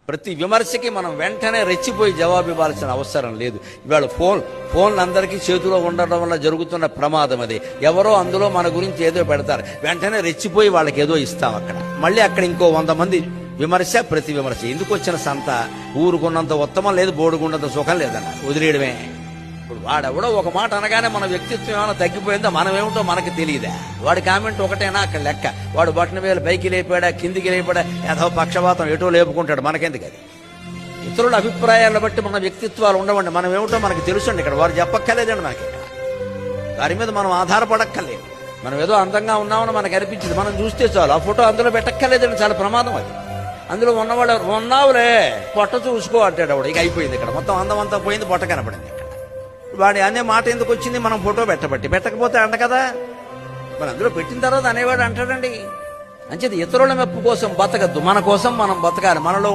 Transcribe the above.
ప్రతి విమర్శకి మనం వెంటనే రెచ్చిపోయి జవాబు ఇవ్వాల్సిన అవసరం లేదు. ఇవాళ ఫోన్లు అందరికీ చేతిలో ఉండడం వల్ల జరుగుతున్న ప్రమాదం అది. ఎవరో అందులో మన గురించి ఏదో పెడతారు, వెంటనే రెచ్చిపోయి వాళ్ళకి ఏదో ఇస్తాం. మళ్ళీ అక్కడ ఇంకో 100 మంది విమర్శ, ప్రతి విమర్శ. ఎందుకు వచ్చిన సంత? ఊరుకున్నంత ఉత్తమం లేదు, బోడుకున్నంత సుఖం లేదన్న వదిలేయడమే. ఇప్పుడు వాడెవడో ఒక మాట అనగానే మన వ్యక్తిత్వం ఏమైనా తగ్గిపోయిందో, మనం ఏమిటో మనకి తెలియదా? వాడి కామెంట్ ఒకటేనా అక్కడ లెక్క? వాడు బటన్ వేలు పైకి లేపాడా, కిందికి లేపాడా, ఏదో పక్షపాతం ఎటో లేపుకుంటాడు, మనకెందుకు అది? ఇతరుల అభిప్రాయాలను బట్టి మన వ్యక్తిత్వాలు ఉండవండి. మనం ఏమిటో మనకి తెలుసండి. ఇక్కడ వారు చెప్పక్కర్లేదండి మనకి. ఇక్కడ వారి మీద మనం ఆధారపడక్కర్లేదు. మనం ఏదో అందంగా ఉన్నామని మనకు అనిపించింది, మనం చూస్తే చాలు. ఆ ఫోటో అందులో పెట్టక్కర్లేదండి, చాలా ప్రమాదం అది. అందులో ఉన్నవాడు ఉన్నావులే, పొట్ట చూసుకో అంటాడు వాడు. ఇక అయిపోయింది. ఇక్కడ మొత్తం అందం అంతా పోయింది, పొట్ట కనపడింది. ఇక్కడ వాడి అనే మాట ఎందుకు వచ్చింది? మనం ఫోటో పెట్టకపోతే అంట కదా. మరి అందులో పెట్టిన తర్వాత అనేవాడు అంటాడండి. అంచేది ఇతరుల మెప్పు కోసం బతకద్దు, మన కోసం మనం బతకాలి. మనలో